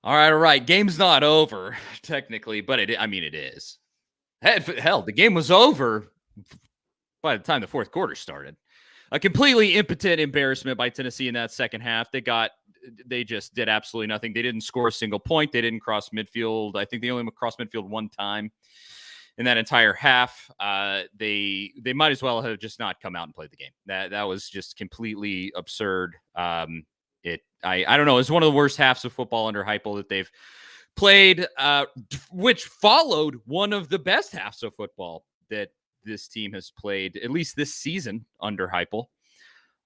All right. Game's not over, technically, but it is. Hell, the game was over by the time the fourth quarter started. A completely impotent embarrassment by Tennessee in that second half. They just did absolutely nothing. They didn't score a single point. They didn't cross midfield. I think they only crossed midfield one time in that entire half. They might as well have just not come out and played the game. That was just completely absurd. I don't know. It's one of the worst halves of football under Heupel that they've played, which followed one of the best halves of football that this team has played, at least this season under Heupel.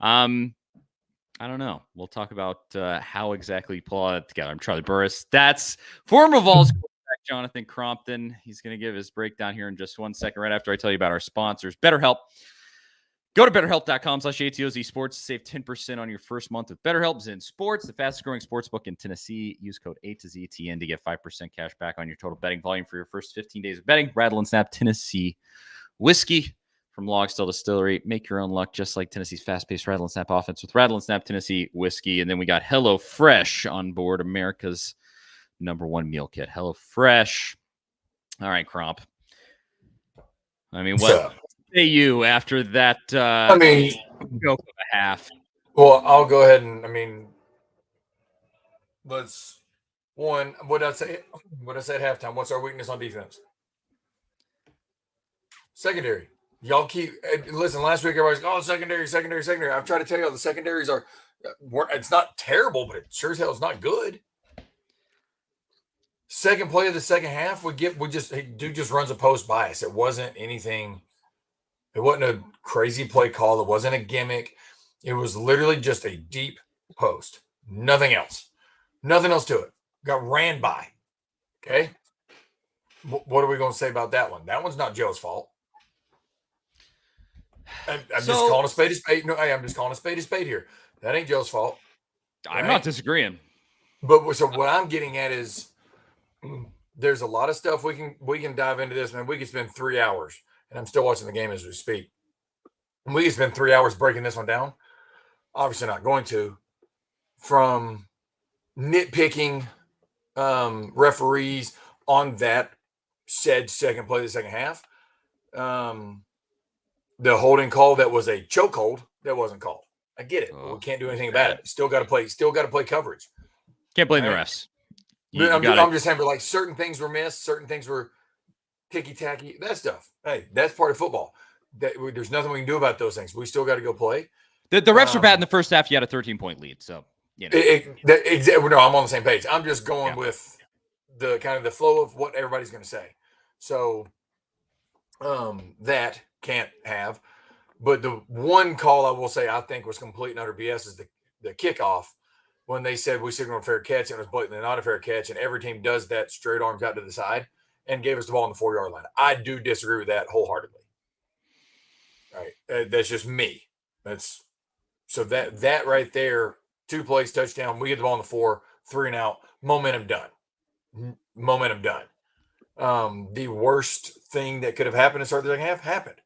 I don't know. We'll talk about how exactly you pull all that together. I'm Charlie Burris. That's former Vols quarterback Jonathan Crompton. He's going to give his breakdown here in just 1 second, right after I tell you about our sponsors. BetterHelp. Go to BetterHelp.com/ATOZ Sports to save 10% on your first month with BetterHelp Zen Sports, the fastest growing sportsbook in Tennessee. Use code A2ZTN to get 5% cash back on your total betting volume for your first 15 days of betting. Rattle and Snap Tennessee whiskey from Logstill Distillery. Make your own luck, just like Tennessee's fast-paced Rattle and Snap offense with Rattle and Snap Tennessee whiskey. And then we got HelloFresh on board, America's #1 meal kit. HelloFresh. All right, Cromp. I mean, what say you after that? Go for a half. Well, I'll go ahead and what did I say at halftime? What's our weakness on defense? Secondary. Y'all keep listen. Last week, everybody's secondary. I've tried to tell you the secondaries are. It's not terrible, but it sure as hell is not good. Second play of the second half, dude just runs a post bias. It wasn't anything. It wasn't a crazy play call. It wasn't a gimmick. It was literally just a deep post. Nothing else. Nothing else to it. Got ran by. Okay. What are we going to say about that one? That one's not Joe's fault. I'm just calling a spade a spade. No, I'm just calling a spade here. That ain't Joe's fault. I'm not disagreeing. But so what I'm getting at is there's a lot of stuff we can dive into this, man. We could spend 3 hours, and I'm still watching the game as we speak. And we could spend 3 hours breaking this one down. Obviously not going to. From nitpicking referees on that said second play of the second half. The holding call that was a chokehold that wasn't called. I get it. But we can't do anything about it. Still got to play coverage. Can't blame the refs. I'm just saying, but like certain things were missed, certain things were ticky-tacky, that stuff. Hey, that's part of football. There's nothing we can do about those things. We still got to go play. The refs are bad in the first half. You had a 13-point lead, so you know. No, I'm on the same page. I'm just going with the kind of the flow of what everybody's going to say. So that can't have. But the one call I will say I think was complete and utter BS is the kickoff when they said we signaled a fair catch and it was blatantly not a fair catch, and every team does that straight arms out to the side and gave us the ball on the 4-yard line. I do disagree with that wholeheartedly. All right, that's just me. That right there, 2 plays, touchdown. We get the ball on the 4, 3 and out. Momentum done. The worst thing that could have happened to start the second half happened.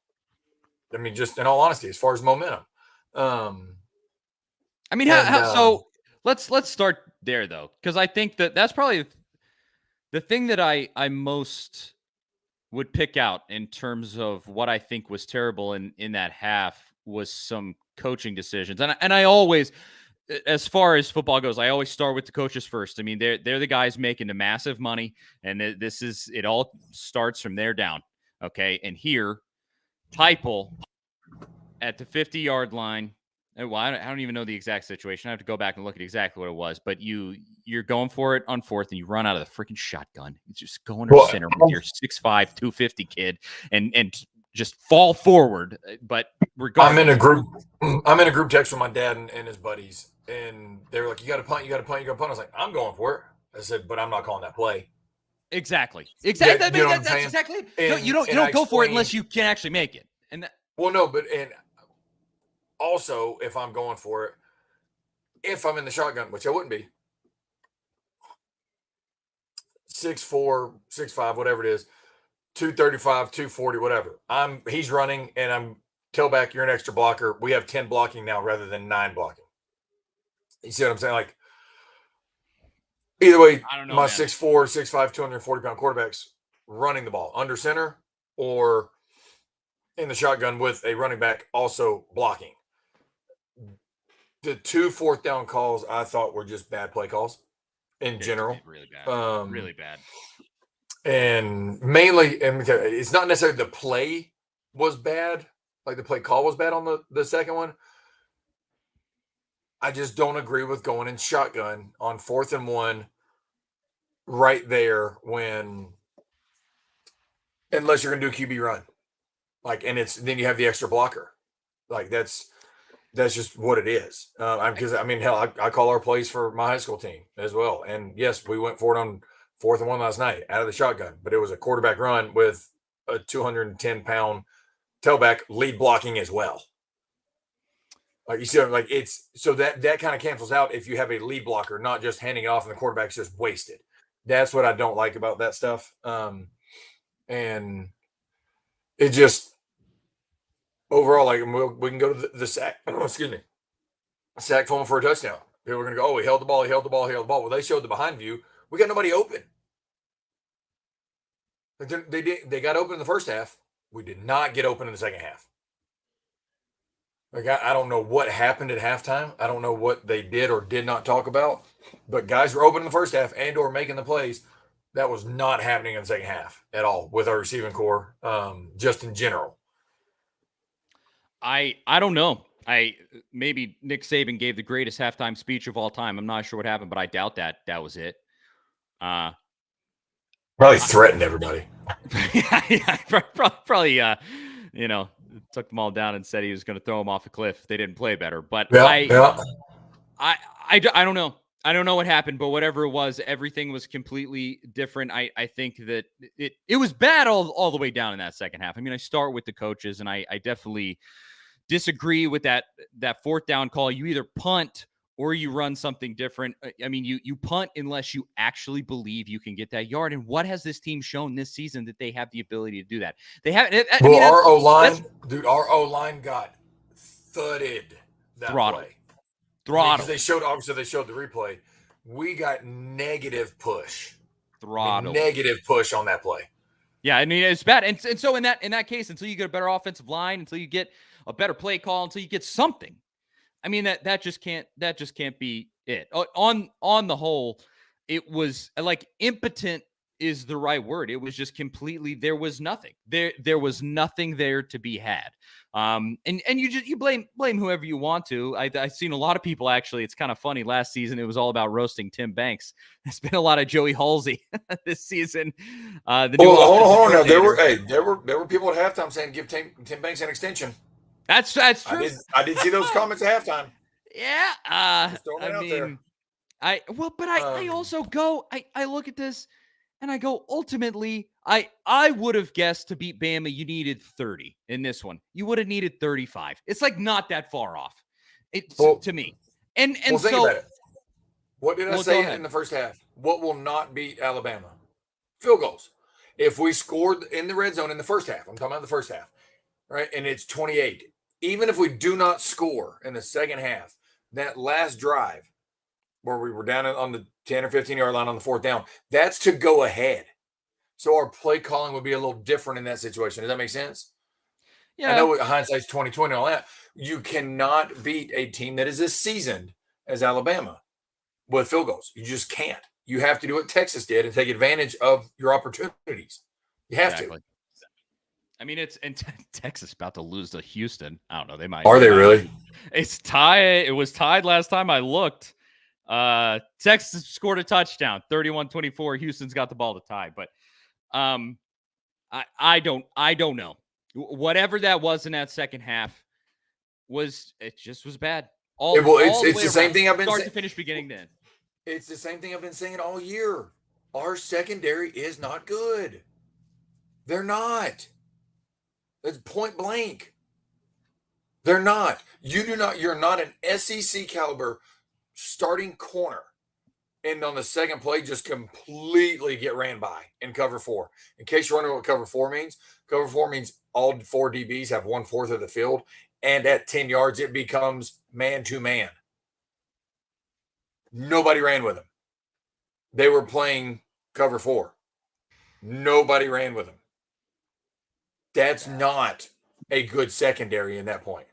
I mean, just in all honesty, as far as momentum. So let's start there though, because I think that's probably the thing that I most would pick out in terms of what I think was terrible in that half was some coaching decisions, and I always, as far as football goes, I always start with the coaches first. I mean, they're the guys making the massive money, and it all starts from there down. Okay, and here, Heupel at the 50-yard line. Well, I don't even know the exact situation. I have to go back and look at exactly what it was. But you're going for it on fourth, and you run out of the freaking shotgun. You just go under center with your 6'5", 250 kid, and just fall forward. But regardless, I'm in a group text with my dad and his buddies, and they were like, "You got to punt. You got to punt. You got to punt." I was like, "I'm going for it." I said, "But I'm not calling that play." Exactly. Yeah, That's exactly. You don't go for it unless you can actually make it. And also, if I'm going for it, if I'm in the shotgun, which I wouldn't be, 6'4", 6'5", whatever it is, 235, 240, whatever. He's running, and I'm tailback. You're an extra blocker. We have 10 blocking now rather than 9 blocking. You see what I'm saying? Like, Either way, I don't know, my man. 6'4", 6'5", 240-pound quarterbacks running the ball under center or in the shotgun with a running back also blocking. The 2 fourth down calls I thought were just bad play calls in general. Really bad. Really bad. And mainly, and it's not necessarily the play was bad, like the play call was bad on the second one. I just don't agree with going in shotgun on 4th and 1 right there when, unless you're gonna do a QB run, like, and it's then you have the extra blocker, like that's just what it is. Because I mean, hell, I call our plays for my high school team as well, and yes, we went for it on 4th and 1 last night out of the shotgun, but it was a quarterback run with a 210-pound tailback lead blocking as well. Like you see, like it's so that kind of cancels out if you have a lead blocker, not just handing it off and the quarterback's just wasted. That's what I don't like about that stuff. And it just overall, like we can go to the sack. Excuse me, sack fumble for a touchdown. People are gonna go, oh, he held the ball, he held the ball, he held the ball. Well, they showed the behind view. We got nobody open. Like they got open in the first half. We did not get open in the second half. Like I don't know what happened at halftime. I don't know what they did or did not talk about. But guys were open in the first half and or making the plays. That was not happening in the second half at all with our receiving core, just in general. I don't know. Maybe Nick Saban gave the greatest halftime speech of all time. I'm not sure what happened, but I doubt that was it. Probably threatened everybody. yeah, probably. Took them all down and said he was going to throw them off a cliff if they didn't play better. But I don't know. I don't know what happened, but whatever it was, everything was completely different. I think that it was bad all the way down in that second half. I mean, I start with the coaches, and I definitely disagree with that 4th down call. You either punt or you run something different. I mean, you punt unless you actually believe you can get that yard. And what has this team shown this season that they have the ability to do that? They haven't. Our O-line, dude, our O-line got thudded that play. Throttle. They showed the replay. We got negative push. Throttle. Negative push on that play. Yeah, I mean, it's bad. And so in that case, until you get a better offensive line, until you get a better play call, until you get something, I mean, that just can't be it. On the whole, it was like impotent is the right word. It was just completely, there was nothing there was nothing there to be had. And you blame whoever you want to. I've seen a lot of people, actually. It's kind of funny. Last season, it was all about roasting Tim Banks. There's been a lot of Joey Halsey this season. Hold on. Now, there were people at halftime saying give Tim Banks an extension. That's true. I did see those comments at halftime. Yeah. I also go, I look at this and I go, ultimately, I would have guessed to beat Bama, you needed 30 in this one. You would have needed 35. It's like not that far off. To me. And think so about it. What did I say in the first half? What will not beat Alabama? Field goals. If we scored in the red zone in the first half, I'm talking about the first half, right? And it's 28. Even if we do not score in the second half, that last drive where we were down on the 10 or 15-yard line on the 4th down, that's to go ahead. So our play calling would be a little different in that situation. Does that make sense? Yeah. I know hindsight's 20/20 and all that. You cannot beat a team that is as seasoned as Alabama with field goals. You just can't. You have to do what Texas did and take advantage of your opportunities. You have to. I mean, Texas about to lose to Houston. I don't know. They might. Are they really? It's tied. It was tied last time I looked. Texas scored a touchdown, 31-24. Houston's got the ball to tie. But I don't know. Whatever that was in that second half it just was bad. It's the same thing I've been saying. Start to finish, beginning to end. It's the same thing I've been saying all year. Our secondary is not good. They're not. It's point blank. They're not. You're not an SEC caliber starting corner. And on the second play, just completely get ran by in cover 4. In case you're wondering what cover 4 means all 4 DBs have 1/4 of the field. And at 10 yards, it becomes man to man. Nobody ran with him. they were playing cover 4. Nobody ran with them. That's not a good secondary in that point.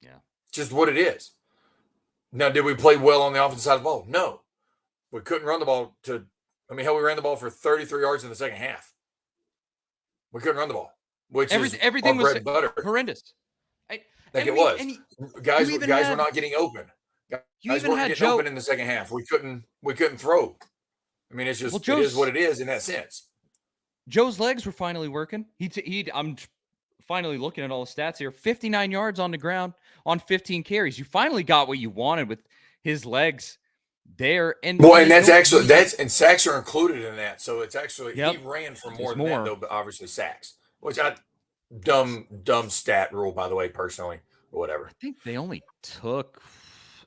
Yeah. Just what it is. Now, did we play well on the offensive side of the ball? No. We couldn't run the ball we ran the ball for 33 yards in the second half. We couldn't run the ball, which is everything our was bread and butter. horrendous. Guys were not getting open. Guys weren't getting open in the second half. We couldn't throw. I mean, it's just it is what it is in that sense. Joe's legs were finally working. I'm finally looking at all the stats here. 59 yards on the ground on 15 carries. You finally got what you wanted with his legs there. And and sacks are included in that. So it's actually he ran for more than that though, but obviously sacks, which dumb stat rule, by the way, personally, or whatever. I think they only took,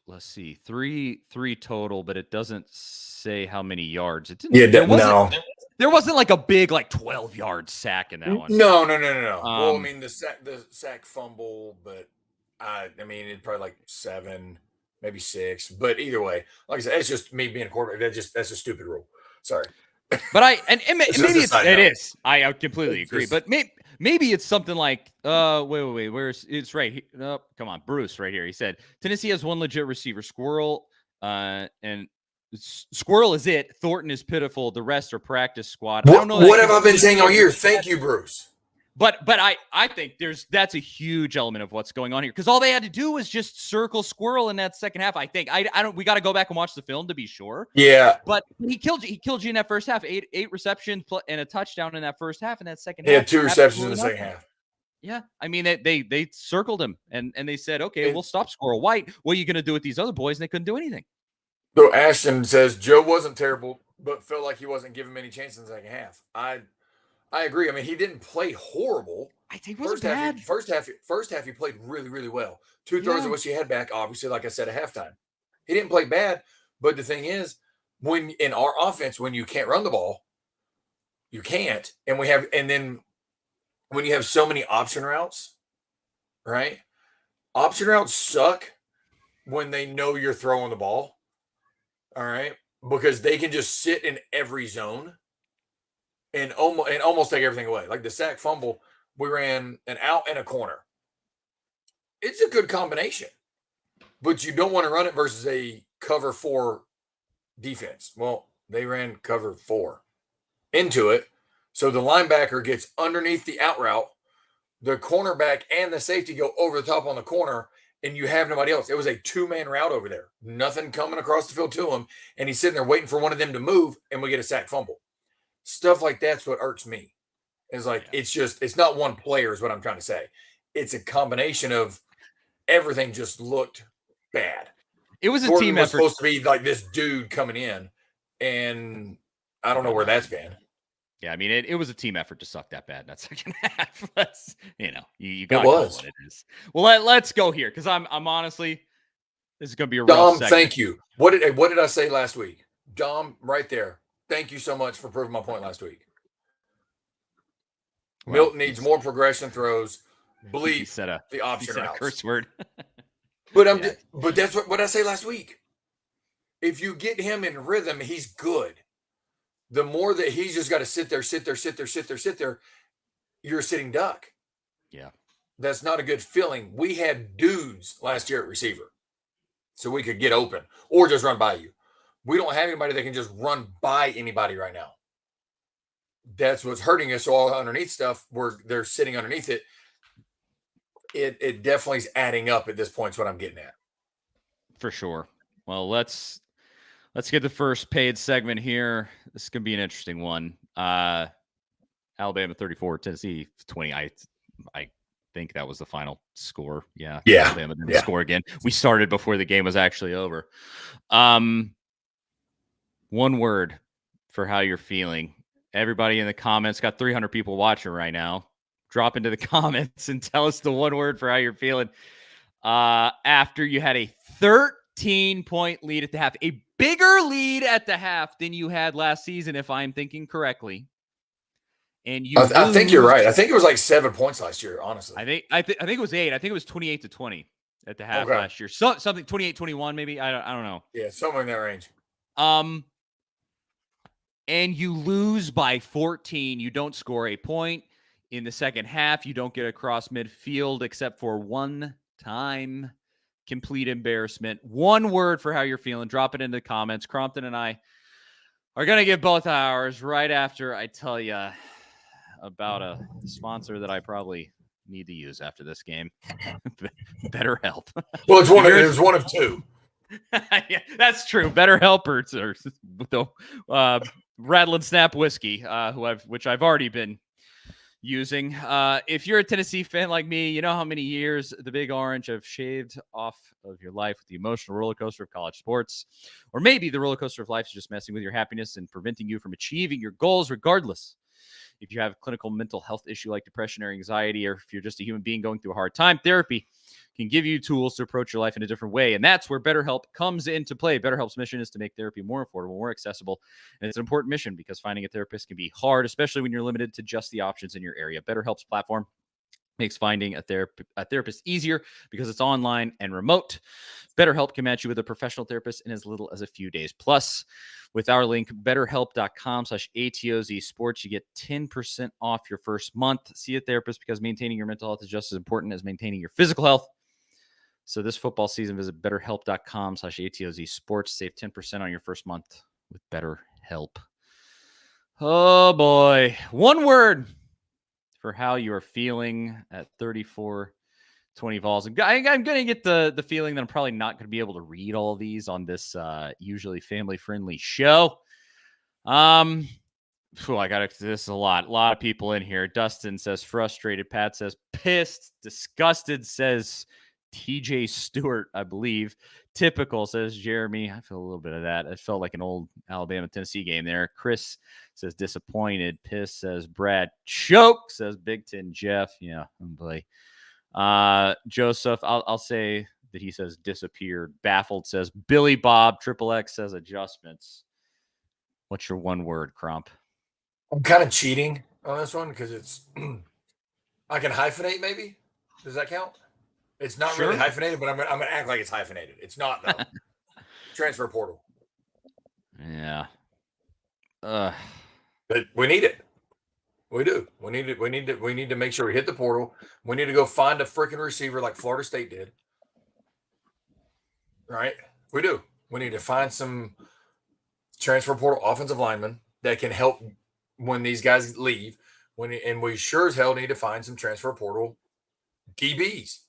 let's see, three total, but it doesn't say how many yards. It didn't. There wasn't like a big 12-yard sack in that one. No. Well, I mean the sack fumble, but I mean it's probably 7, maybe 6. But either way, like I said, it's just me being a quarterback. That's a stupid rule. Sorry. But maybe it is. I completely agree. But maybe it's something like wait, where's it's right here. Oh, come on, Bruce, right here. He said Tennessee has one legit receiver, Squirrel, and Squirrel is it. Thornton is pitiful. The rest are practice squad. I don't know. What have I been saying all year? Thank you, Bruce. But I think that's a huge element of what's going on here, because all they had to do was just circle Squirrel in that second half. I think we got to go back and watch the film to be sure. Yeah, but he killed you in that first half. Eight receptions and a touchdown in that first half. In that second half, he had 2 receptions in the second half. Yeah, I mean they circled him and they said, okay, we'll stop Squirrel White. What are you going to do with these other boys? And they couldn't do anything. So Ashton says Joe wasn't terrible, but felt like he wasn't giving many chances in the second half. I agree. I mean, he didn't play horrible. I think first half he played really, really well. 2 throws of which he had back, obviously, like I said, at halftime. He didn't play bad, but the thing is, when in our offense, when you can't run the ball, you can't. And then when you have so many option routes, right? Option routes suck when they know you're throwing the ball. All right. Because they can just sit in every zone and almost take everything away. Like the sack fumble, we ran an out and a corner. It's a good combination, but you don't want to run it versus a cover 4 defense. Well, they ran cover 4 into it. So the linebacker gets underneath the out route. The cornerback and the safety go over the top on the corner, and you have nobody else. It was a 2-man route over there. Nothing coming across the field to him, and he's sitting there waiting for one of them to move, and we get a sack fumble. Stuff like that's what irks me. It's not one player is what I'm trying to say. It's a combination of everything just looked bad. It was a team effort. Supposed to be like this dude coming in, and I don't know where that's been. Yeah, I mean, it was a team effort to suck that bad in that second half. That's, you got to know what it is. Well, let's go here, because I'm honestly, this is going to be a Dom, rough segment. thank you. What did I say last week? Dom, right there. Thank you so much for proving my point last week. Well, Milton needs more progression throws. Bleep the option routes. Curse word. But that's what I say last week. If you get him in rhythm, he's good. The more that he's just got to sit there, you're a sitting duck. Yeah. That's not a good feeling. We had dudes last year at receiver, so we could get open or just run by you. We don't have anybody that can just run by anybody right now. That's what's hurting us. So all underneath stuff, where they're sitting underneath it, it definitely is adding up at this point. Is what I'm getting at. For sure. Well, let's get the first paid segment here. This is going to be an interesting one. Alabama 34, Tennessee 20. I think that was the final score. Yeah. Alabama didn't score again. We started before the game was actually over. One word for how you're feeling. Everybody in the comments, got 300 people watching right now. Drop into the comments and tell us the one word for how you're feeling. After you had a 13-point lead at the half, a bigger lead at the half than you had last season, if I'm thinking correctly. And I think you're right. I think it was like 7 points last year, honestly. I think it was 8. I think it was 28-20 at the half last year. Something 28-21 maybe. I don't know. Yeah, somewhere in that range. and you lose by 14, you don't score a point. In the second half, you don't get across midfield except for one time. Complete embarrassment. One word for how you're feeling. Drop it in the comments. Crompton and I are going to give both ours right after I tell you about a sponsor that I probably need to use after this game. BetterHelp. Well, it was one of two. Yeah, that's true. BetterHelp or the Rattle and Snap whiskey, which I've already been using. If you're a Tennessee fan like me, you know how many years the Big Orange have shaved off of your life with the emotional roller coaster of college sports. Or maybe the roller coaster of life is just messing with your happiness and preventing you from achieving your goals regardless. If you have a clinical mental health issue like depression or anxiety, or if you're just a human being going through a hard time, therapy can give you tools to approach your life in a different way. And that's where BetterHelp comes into play. BetterHelp's mission is to make therapy more affordable, more accessible. And it's an important mission because finding a therapist can be hard, especially when you're limited to just the options in your area. BetterHelp's platform makes finding a therapist easier because it's online and remote. BetterHelp can match you with a professional therapist in as little as a few days. Plus, with our link, betterhelp.com/ATOZ sports, you get 10% off your first month. See a therapist because maintaining your mental health is just as important as maintaining your physical health. So this football season, visit betterhelp.com/ATOZ sports. Save 10% on your first month with BetterHelp. Oh boy. One word for how you are feeling at 34-20 Vols. I'm going to get the feeling that I'm probably not going to be able to read all of these on this usually family-friendly show. I got this is a lot of people in here. Dustin says frustrated. Pat says pissed. Disgusted says TJ Stewart, I believe. Typical says Jeremy. I feel a little bit of that. It felt like an old Alabama-Tennessee game there. Chris says disappointed. Piss says Brad. Choke says Big Ten Jeff. Yeah, boy. Joseph, I'll say that he says disappeared. Baffled says Billy Bob. Triple X says adjustments. What's your one word, Crump? I'm kind of cheating on this one because it's I can hyphenate maybe. Does that count? It's not really hyphenated, but I'm gonna act like it's hyphenated. It's not though. Transfer portal. Yeah. But we need it. We do. We need it. We need to make sure we hit the portal. We need to go find a freaking receiver like Florida State did. Right? We do. We need to find some transfer portal offensive linemen that can help when these guys leave. And we sure as hell need to find some transfer portal DBs.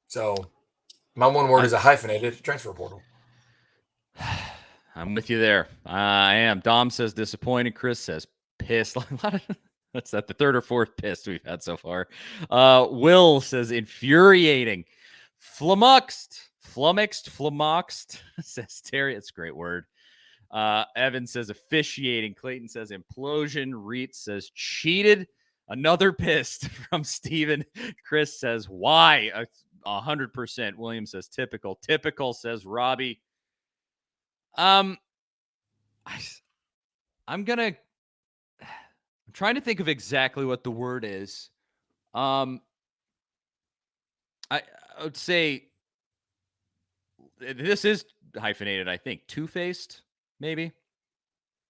So my one word is a hyphenated transfer portal. I'm with you there. I am. Dom says disappointed. Chris says pissed. What's that? The third or fourth pissed we've had so far. Will says infuriating. Flummoxed, says Terry. It's a great word. Evan says officiating. Clayton says implosion. Reet says cheated. Another pissed from Steven. Chris says why? 100%. William says typical. Typical says Robbie. I'm trying to think of exactly what the word is. I would say this is hyphenated, I think. Two-faced, maybe.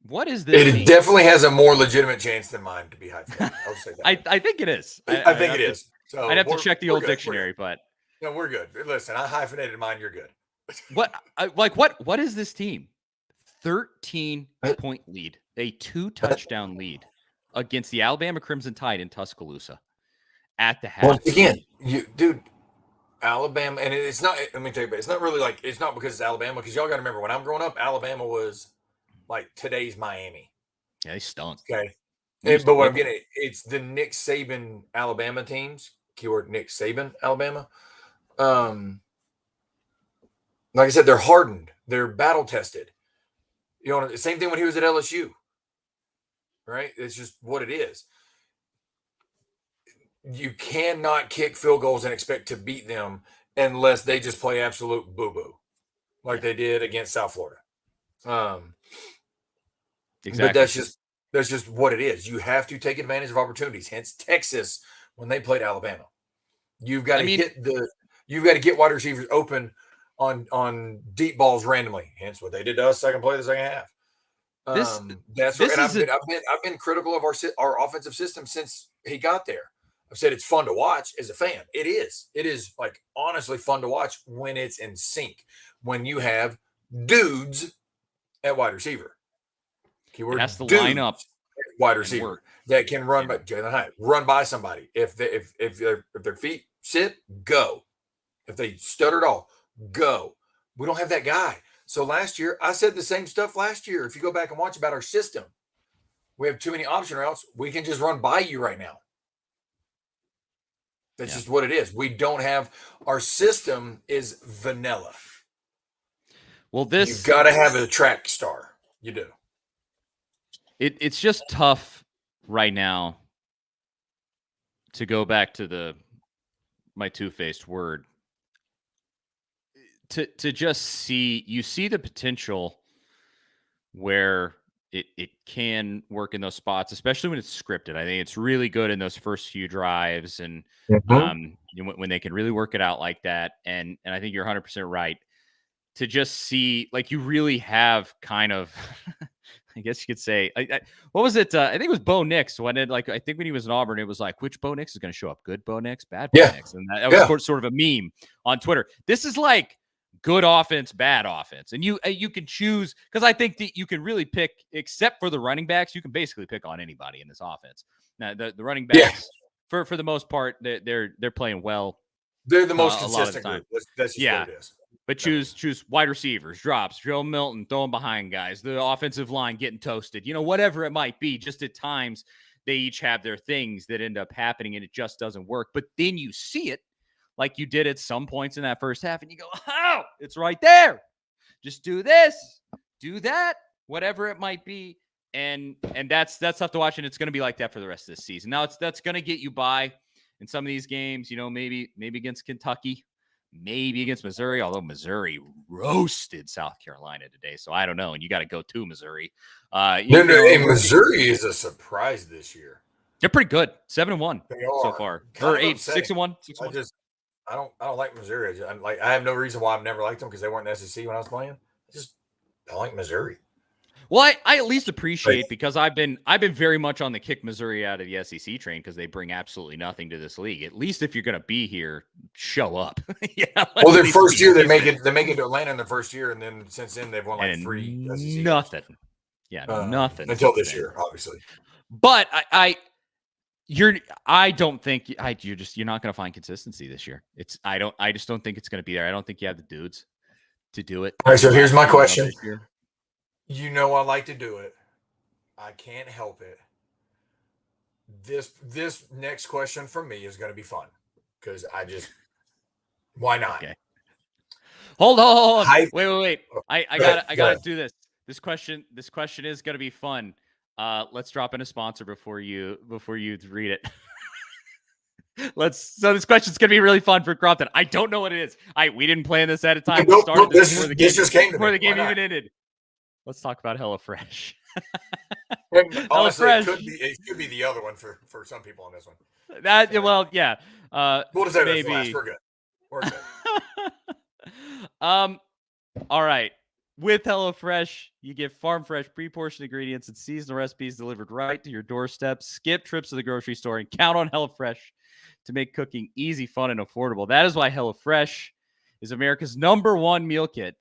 What is this? It definitely has a more legitimate chance than mine to be hyphenated. I'll say that. I think it is. I think it is. So I'd have to check the old dictionary, but no, we're good. Listen, I hyphenated mine. You're good. What is this team? 13-point lead, a 2-touchdown lead against the Alabama Crimson Tide in Tuscaloosa at the half. Once again, Alabama, and it's not. Let me tell you, it's not really like it's not because it's Alabama. Because y'all got to remember, when I'm growing up, Alabama was like today's Miami. Yeah, they stunk. Okay, but what I'm getting, it's the Nick Saban Alabama teams. Keyword Nick Saban Alabama. Like I said, they're hardened. They're battle tested. You know, same thing when he was at LSU. Right? It's just what it is. You cannot kick field goals and expect to beat them unless they just play absolute boo-boo like they did against South Florida. Exactly. But that's just what it is. You have to take advantage of opportunities. Hence Texas when they played Alabama. You've got to get wide receivers open on deep balls randomly. Hence what they did to us second play of the second half. This That's this and is a I've been critical of our offensive system since he got there. I've said it's fun to watch as a fan. It is. It is like honestly fun to watch when it's in sync. When you have dudes at wide receiver. it Keyword has to line dudes up at wide and receiver work. that can run Yeah. by Jalen Hyatt, run by somebody. If their feet sit, go. If they stutter at all, go. We don't have that guy. So last year, I said the same stuff last year. If you go back and watch about our system, we have too many option routes. We can just run by you right now. That's just what it is. We don't have our system is vanilla. Well, You've got to have a track star. You do. It's just tough right now to go back to my two-faced word to just see the potential where it can work in those spots, especially when it's scripted. I think it's really good in those first few drives and when they can really work it out like that. And I think you're 100% right to just see like you really have kind of I guess you could say, what was it? I think it was Bo Nix when I think when he was in Auburn, it was like, which Bo Nix is going to show up? Good Bo Nix, bad Bo Nix. And that was sort of a meme on Twitter. This is like good offense, bad offense. And you can choose, because I think that you can really pick, except for the running backs, you can basically pick on anybody in this offense. Now, the running backs, for the most part, they're playing well. They're the most consistent group. That's just what it is. But choose wide receivers, drops, Joe Milton throwing behind guys, the offensive line getting toasted, whatever it might be. Just at times, they each have their things that end up happening and it just doesn't work. But then you see it like you did at some points in that first half and you go, oh, it's right there. Just do this, do that, whatever it might be. And that's tough to watch. And it's going to be like that for the rest of this season. Now that's going to get you by in some of these games, maybe against Kentucky. Maybe against Missouri, although Missouri roasted South Carolina today. So I don't know. And you got to go to Missouri. Missouri is a surprise this year. They're pretty good. 7-1 so far. Or 6-1. I don't like Missouri. I have no reason why I've never liked them because they weren't in the SEC when I was playing. I don't like Missouri. Well, I at least appreciate because I've been very much on the kick Missouri out of the SEC train because they bring absolutely nothing to this league. At least if you're going to be here, show up. Well, their first year they make it to Atlanta in their first year, and then since then they've won like 3 SEC nothing. games. Yeah, nothing until this year, obviously. But I don't think you're not going to find consistency this year. I just don't think it's going to be there. I don't think you have the dudes to do it. All right, so here's my question. I like to do it. I can't help it. This next question for me is going to be fun because why not? Okay. Hold on. Wait. I gotta do this. This question is going to be fun. Let's drop in a sponsor before you read it. So this question's gonna be really fun for Crompton. I don't know what it is. We didn't plan this at a time. We started before the game even ended. Let's talk about HelloFresh. Honestly, it could be the other one for some people on this one. Well, yeah. We'll just say maybe. Last. We're good. All right. With HelloFresh, you get farm fresh, pre-portioned ingredients and seasonal recipes delivered right to your doorstep. Skip trips to the grocery store and count on HelloFresh to make cooking easy, fun, and affordable. That is why HelloFresh is America's #1 meal kit.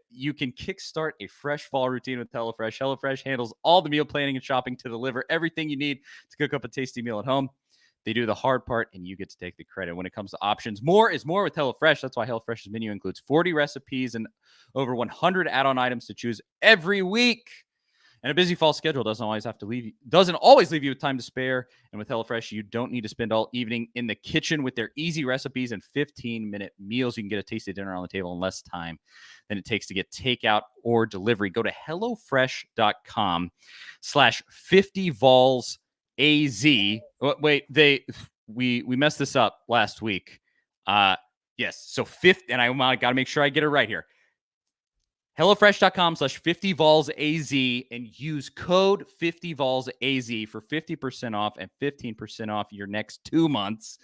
You can kickstart a fresh fall routine with HelloFresh. HelloFresh handles all the meal planning and shopping to deliver everything you need to cook up a tasty meal at home. They do the hard part, and you get to take the credit. When it comes to options, more is more with HelloFresh. That's why HelloFresh's menu includes 40 recipes and over 100 add-on items to choose every week. And a busy fall schedule doesn't always leave you with time to spare. And with HelloFresh, you don't need to spend all evening in the kitchen. With their easy recipes and 15-minute meals, you can get a tasty dinner on the table in less time than it takes to get takeout or delivery. Go to HelloFresh.com/50VolsAZ. Wait, we messed this up last week. Yes, so and I got to make sure I get it right here. HelloFresh.com/50VolsAZ and use code 50VolsAZ for 50% off and 15% off your next 2 months.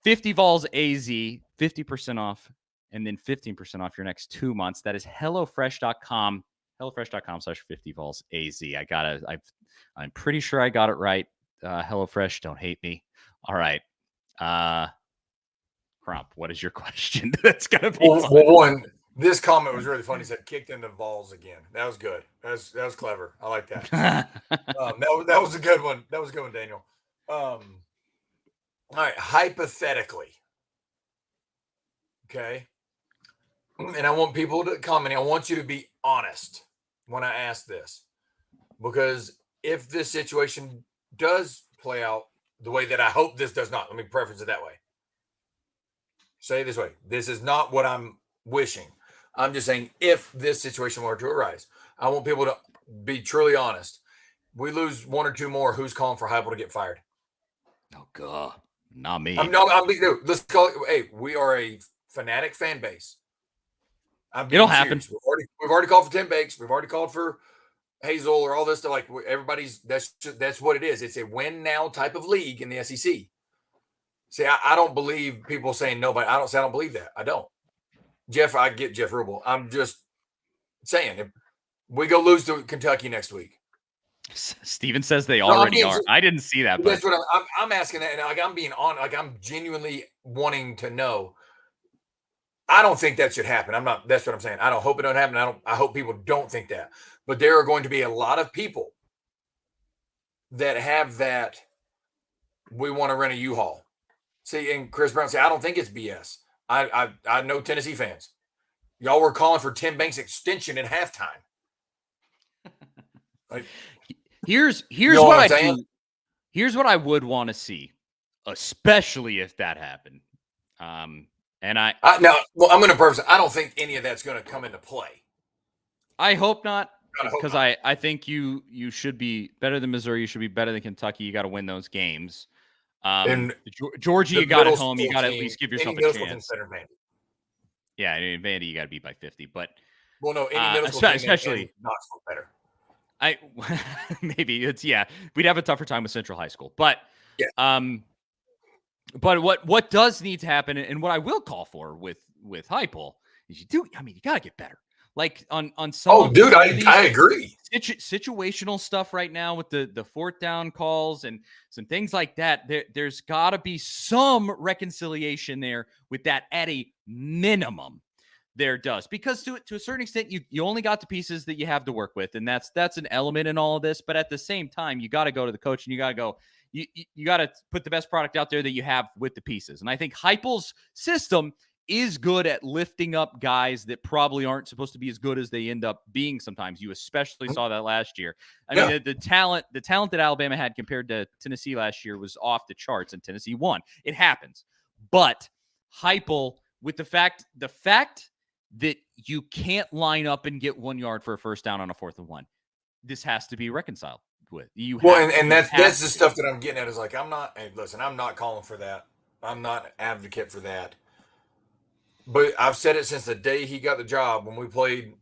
50VolsAZ, 50% off, and then 15% off your next 2 months. That is HelloFresh.com, HelloFresh.com/50VolsAZ. I'm pretty sure I got it right. HelloFresh, don't hate me. All right. Crump, what is your question? That's gonna be fun. Well, one, this comment was really funny. He said kicked into Vols again. That was good. That was clever. I like that. That was a good one. That was a good one, Daniel. All right, hypothetically. Okay. And I want people to comment. I want you to be honest when I ask this. Because if this situation does play out the way that I hope this does not, let me preface it that way. Say it this way. This is not what I'm wishing. I'm just saying if this situation were to arise, I want people to be truly honest. We lose one or two more. Who's calling for Heupel to get fired? Oh God, not me. Dude, let's call it. Hey, we are a fanatic fan base. It'll happen. We've already called for Tim Bakes. We've already called for Hazel or all this stuff. Like everybody's that's what it is. It's a win now type of league in the SEC. See, I don't believe people saying nobody. I don't believe that. I don't. Jeff, I get Jeff Rubel. I'm just saying if we go lose to Kentucky next week. Steven says they already are. I didn't see that. That's what I'm asking that. And like I'm being on, like I'm genuinely wanting to know. I don't think that should happen. That's what I'm saying. I don't hope it don't happen. I hope people don't think that. But there are going to be a lot of people that have that. We want to rent a U-Haul. See, and Chris Brown say, I don't think it's BS. I know Tennessee fans. Y'all were calling for Tim Banks extension at halftime. Like, here's what I do. Here's what I would want to see, especially if that happened. And I'm going to preface. I don't think any of that's going to come into play. I hope not, because I think you should be better than Missouri. You should be better than Kentucky. You got to win those games. And Georgia, you got at home. You got to at least give yourself a chance. Yeah, in Vandy, you got to beat by 50. But no, any middle school especially Knoxville better. Maybe we'd have a tougher time with Central High School, but but what does need to happen, and what I will call for with Heupel is you got to get better. Like on some. Oh, dude, I agree. Situational stuff right now with the fourth down calls and some things like that. There's got to be some reconciliation there with that at a minimum. There does, because to a certain extent, you only got the pieces that you have to work with, and that's an element in all of this. But at the same time, you got to go to the coach and you got to go. You got to put the best product out there that you have with the pieces. And I think Heupel's system is good at lifting up guys that probably aren't supposed to be as good as they end up being sometimes. You especially saw that last year. I mean, the talent that Alabama had compared to Tennessee last year was off the charts, and Tennessee won. It happens. But Heupel, with the fact that you can't line up and get 1 yard for a first down on a 4th and 1, this has to be reconciled with. That's the stuff that I'm getting at is like, I'm not calling for that. I'm not an advocate for that. But I've said it since the day he got the job when we played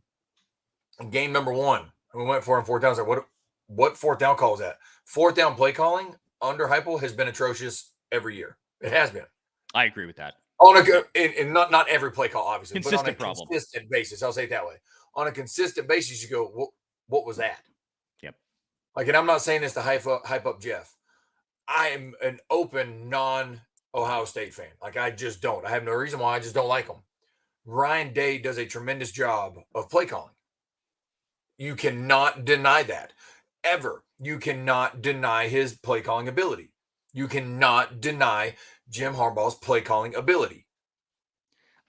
game number 1 and we went for him 4th down. I was like, what 4th down call is that? 4th down play calling under Heupel has been atrocious every year. It has been. I agree with that. And not every play call, obviously, consistent but on a problem. Consistent basis. I'll say it that way. On a consistent basis, you go, what was that? Yep. Like, and I'm not saying this to hype up Jeff. I am an open non-Ohio State fan. Like, I just don't. I have no reason why. I just don't like them. Ryan Day does a tremendous job of play calling. You cannot deny that. Ever. You cannot deny his play calling ability. You cannot deny Jim Harbaugh's play calling ability.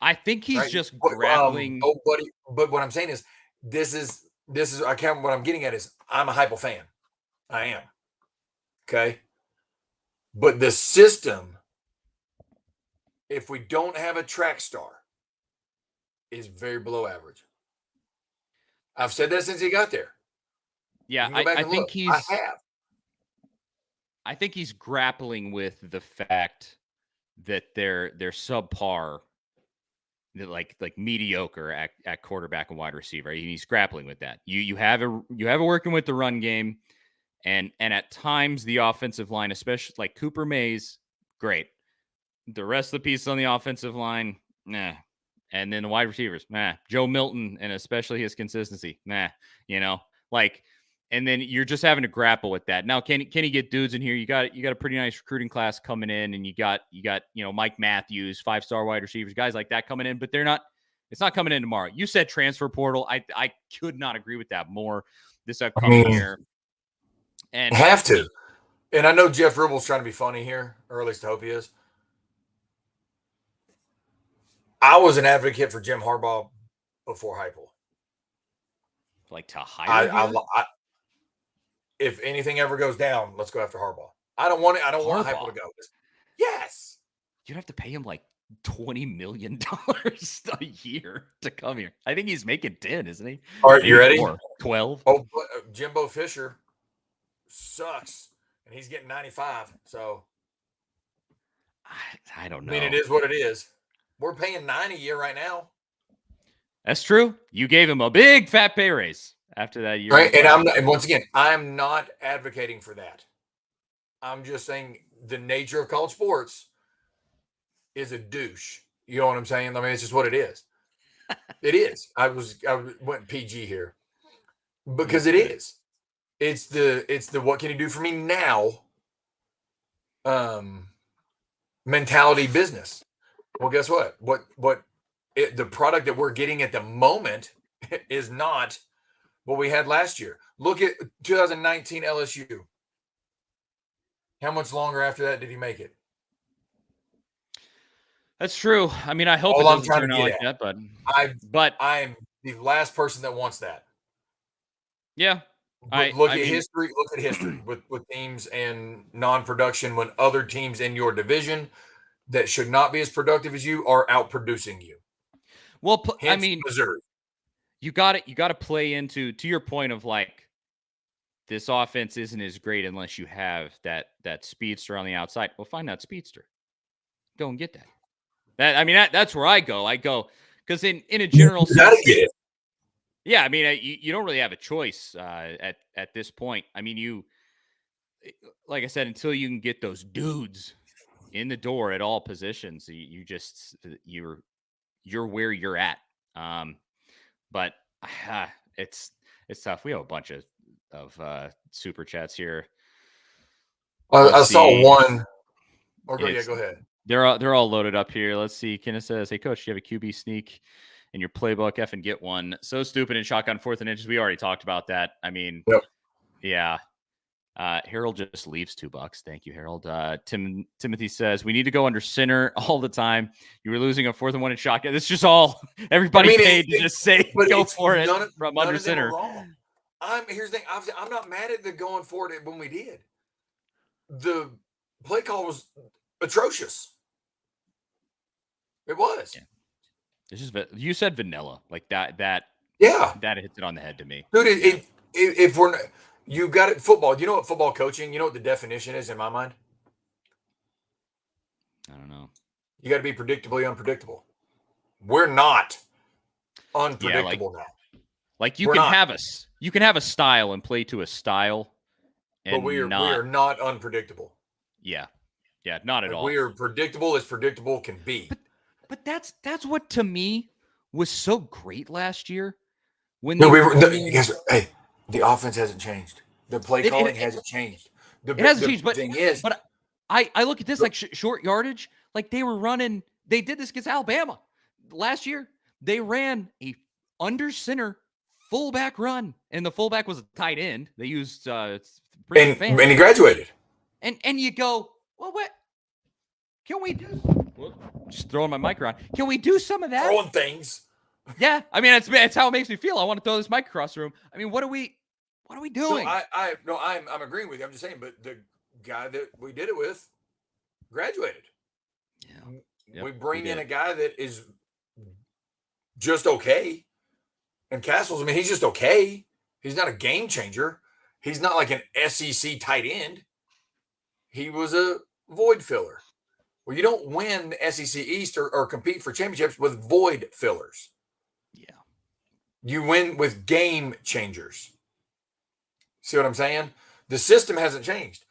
I think he's just grappling. But what I'm saying is, this is what I'm getting at is I'm a Heupel fan. I am. Okay. But the system, if we don't have a track star, is very below average. I've said that since he got there. Yeah, I think he's grappling with the fact that they're subpar, like mediocre at quarterback and wide receiver. He's grappling with that. You have a working with the run game, and at times the offensive line, especially like Cooper Mays, great. The rest of the pieces on the offensive line, nah. And then the wide receivers, Joe Milton, and especially his consistency, like, and then you're just having to grapple with that. Now, can he get dudes in here? You got a pretty nice recruiting class coming in, and you got Mike Matthews, 5-star wide receivers, guys like that coming in, but it's not coming in tomorrow. You said transfer portal. I could not agree with that more this upcoming year. And have to. And I know Jeff Ribble's trying to be funny here, or at least I hope he is. I was an advocate for Jim Harbaugh before Heupel. Like to hire if anything ever goes down, let's go after Harbaugh. I don't want Heupel to go. Yes. You'd have to pay him like $20 million a year to come here. I think he's making 10, isn't he? All right, you ready? 12. Oh, Jimbo Fisher sucks, and he's getting 95. So I don't know. I mean, it is what it is. We're paying $9 a year right now. That's true. You gave him a big fat pay raise after that year. Right. And once again, I'm not advocating for that. I'm just saying the nature of college sports is a douche. You know what I'm saying? I mean, it's just what it is. It is. I went PG here because it is. It's the what can you do for me now mentality business. Well, guess what? The product that we're getting at the moment is not what we had last year. Look at 2019 LSU. How much longer after that did he make it? That's true. I mean, I hope it doesn't turn out like that, but I'm the last person that wants that. Yeah. Look at history with teams and non-production when other teams in your division that should not be as productive as you are outproducing you. Well, I mean, Missouri. You got to play into your point of like this offense isn't as great unless you have that speedster on the outside. Well, find that speedster. Go and get that. That's where I go. I go because in a general sense, yeah. I mean, you don't really have a choice at this point. I mean, like I said, until you can get those dudes in the door at all positions, you're where you're at. But it's tough. We have a bunch of super chats here. I saw one. Or go ahead. They're all loaded up here. Let's see. Kenneth says, "Hey coach, do you have a QB sneak in your playbook? F and get one." So stupid in shotgun 4th and inches. We already talked about that. I mean, yep. Yeah. Harold just leaves $2. Thank you, Harold. Timothy says we need to go under center all the time. You were losing a 4th and 1 in shotgun. It's just all everybody paid to just say go for it from under center. Here's the thing. I'm not mad at the going for it when we did. The play call was atrocious. It was. Yeah. This is you said vanilla like that. Yeah, that hits it on the head to me, dude. If we're you got it football. You know what football coaching? You know what the definition is in my mind? I don't know. You got to be predictably unpredictable. We're not unpredictable now. Like you can have a style and play to a style, but we are not unpredictable. Yeah, not at all. We are predictable as predictable can be. But that's what to me was so great last year when the offense hasn't changed. The play calling hasn't changed. It hasn't changed, but I look at this like short yardage. Like they were running. They did this against Alabama last year. They ran a under center fullback run, and the fullback was a tight end. They used and he graduated. And you go, well, what can we do? Well, just throwing my mic around. Can we do some of that? Throwing things. Yeah, I mean that's how it makes me feel. I want to throw this mic across the room. I mean, what are we doing? No, I'm agreeing with you. I'm just saying, but the guy that we did it with graduated. Yeah. Yep, we bring in a guy that is just okay. And Castles, I mean, he's just okay. He's not a game changer. He's not like an SEC tight end. He was a void filler. Well, you don't win the SEC East or compete for championships with void fillers. Yeah. You win with game changers. See what I'm saying? The system hasn't changed.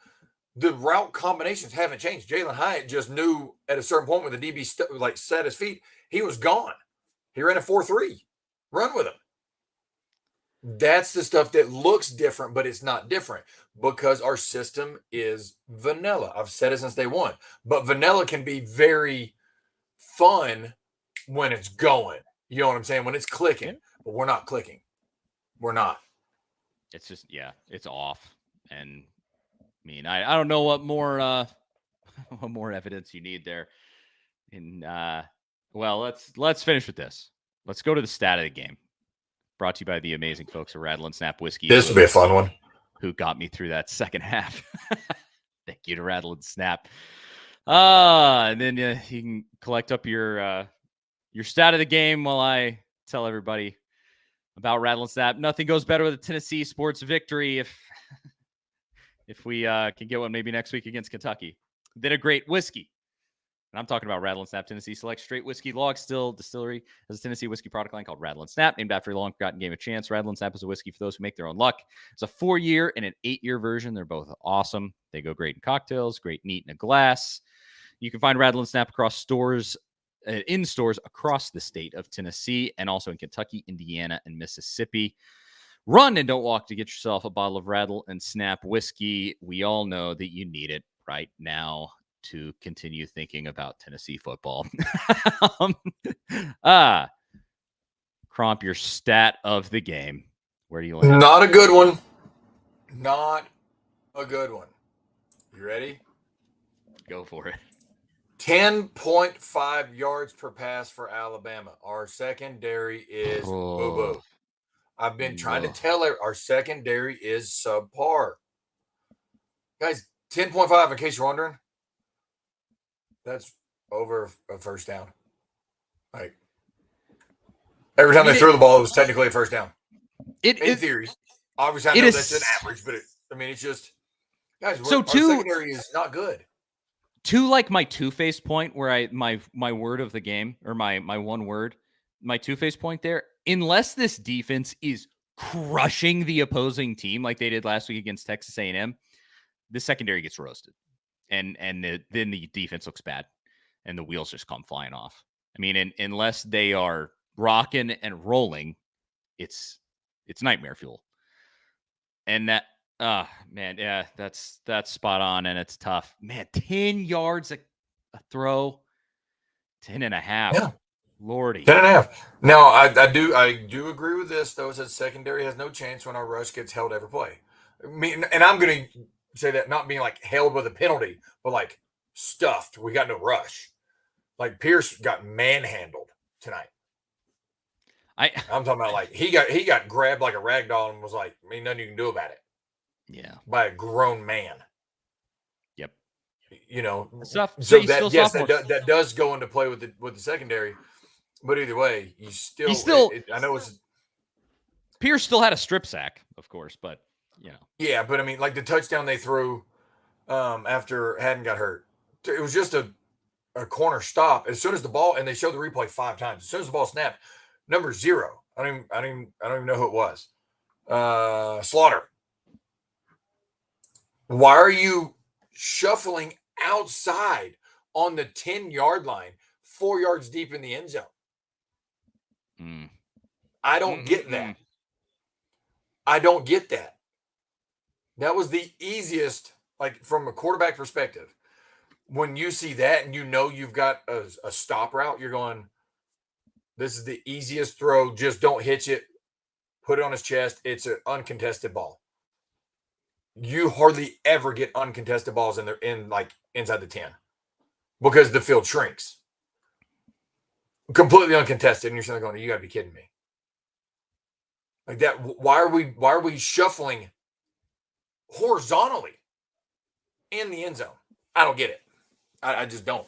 The route combinations haven't changed. Jalen Hyatt just knew at a certain point when the DB set his feet, he was gone. He ran a 4.3. Run with him. That's the stuff that looks different, but it's not different because our system is vanilla. I've said it since day one. But vanilla can be very fun when it's going. You know what I'm saying? When it's clicking. Yeah. But we're not clicking. We're not. It's just, it's off. And I mean, I don't know what more what more evidence you need there. And well, let's finish with this. Let's go to the stat of the game. Brought to you by the amazing folks at Rattle and Snap Whiskey. This will be a fun one. Who got me through that second half. Thank you to Rattle and Snap. And then you can collect up your stat of the game while I tell everybody about Rattle and Snap. Nothing goes better with a Tennessee sports victory if we can get one maybe next week against Kentucky than a great whiskey. And I'm talking about Rattle and Snap Tennessee Select Straight Whiskey Log Still Distillery has a Tennessee whiskey product line called Rattle and Snap, named after a long-forgotten game of chance. Rattle and Snap is a whiskey for those who make their own luck. It's a 4-year and an 8-year version. They're both awesome. They go great in cocktails, great neat in a glass. You can find Rattle and Snap in stores across the state of Tennessee and also in Kentucky, Indiana, and Mississippi. Run and don't walk to get yourself a bottle of Rattle and Snap whiskey. We all know that you need it right now to continue thinking about Tennessee football. Cromp, your stat of the game. Where do you land? Not a good one. Not a good one. You ready? Go for it. 10.5 yards per pass for Alabama. Our secondary is boo-boo. I've been trying to tell her our secondary is subpar. Guys, 10.5, in case you're wondering, that's over a first down. Like, every time they threw the ball, it was technically a first down. In theory. Obviously, I know that's an average, but it's just, guys, our secondary is not good. To like my two-face point where my word of the game, or my one word, my two-face point there, unless this defense is crushing the opposing team like they did last week against Texas A&M, the secondary gets roasted. And then the defense looks bad and the wheels just come flying off. I mean, unless they are rocking and rolling, it's nightmare fuel. And that, man, yeah, that's spot on, and it's tough. Man, 10 yards a throw, 10.5. Yeah. Lordy. 10.5. Now, I do agree with this, though. It says secondary has no chance when our rush gets held every play. I mean, and I'm going to say that not being like held with a penalty, but like stuffed. We got no rush. Like Pierce got manhandled tonight. I'm talking about like he got grabbed like a rag doll and was like, I mean, nothing you can do about it. Yeah. By a grown man. Yep. You know, so that does go into play with the secondary. But either way, I know it's Pierce still had a strip sack, of course, but you know. Yeah, but I mean, like the touchdown they threw after Haddon got hurt, it was just a corner stop. As soon as the ball, and they showed the replay 5 times. As soon as the ball snapped, number 0. I don't even know who it was. Slaughter. Why are you shuffling outside on the 10-yard line, 4 yards deep in the end zone? I don't get that. I don't get that. That was the easiest, like from a quarterback perspective. When you see that and you know you've got a stop route, you're going, this is the easiest throw. Just don't hitch it. Put it on his chest. It's an uncontested ball. You hardly ever get uncontested balls in like inside the 10 because the field shrinks. Completely uncontested, and you're sitting there going, you got to be kidding me. Like that. Why are we shuffling horizontally in the end zone? I don't get it. I just don't.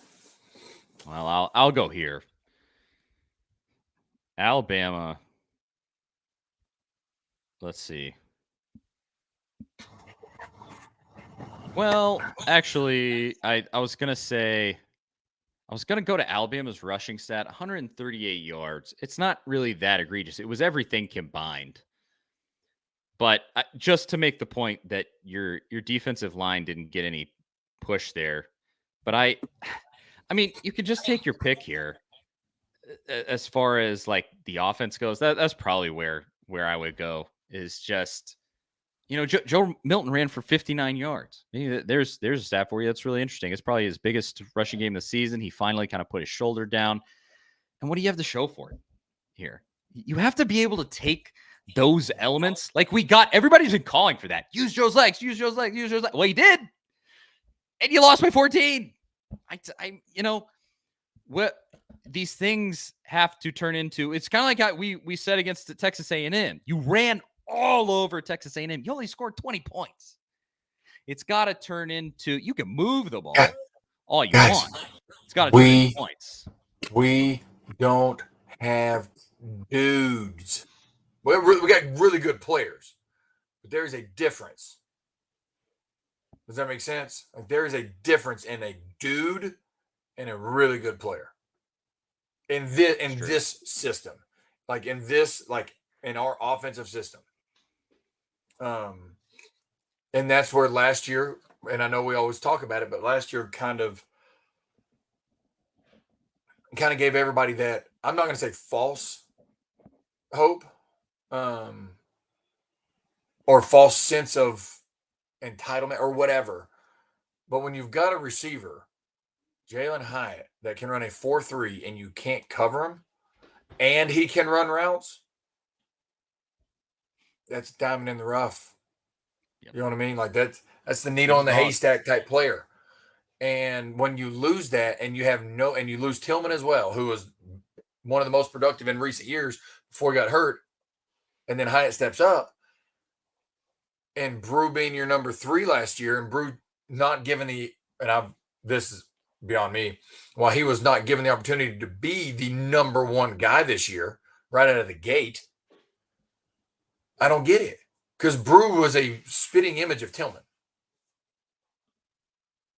Well, I'll go here. Alabama. Let's see. Well, actually, I was going to go to Alabama's rushing stat, 138 yards. It's not really that egregious. It was everything combined. But just to make the point that your defensive line didn't get any push there. But I mean, you could just take your pick here. as far as like the offense goes, that's probably where I would go. Is just Joe Milton ran for 59 yards. There's a stat for you that's really interesting. It's probably his biggest rushing game of the season. He finally kind of put his shoulder down. And what do you have to show for it here? You have to be able to take those elements. Like everybody's been calling for that. Use Joe's legs, use Joe's legs, use Joe's legs. Well, he did. And you lost by 14. What these things have to turn into. It's kind of like how we said against Texas A&M. You ran all over Texas A&M. You only scored 20 points. It's got to turn into, you can move the ball all you want. It's got to turn into points. We don't have dudes. We got really good players, but there's a difference. Does that make sense? Like, there is a difference in a dude and a really good player in this system, like in our offensive system. And that's where last year, and I know we always talk about it, but last year kind of gave everybody that, I'm not going to say false hope, or false sense of entitlement or whatever. But when you've got a receiver, Jalen Hyatt, that can run a 4.3 and you can't cover him, and he can run routes, that's diamond in the rough. Yep. You know what I mean? Like that's the needle in the haystack type player. And when you lose that, and you lose Tillman as well, who was one of the most productive in recent years before he got hurt, and then Hyatt steps up, and Brew being your number 3 last year, and Brew not given this is beyond me, while he was not given the opportunity to be the number 1 guy this year right out of the gate, I don't get it. Because Brew was a spitting image of Tillman.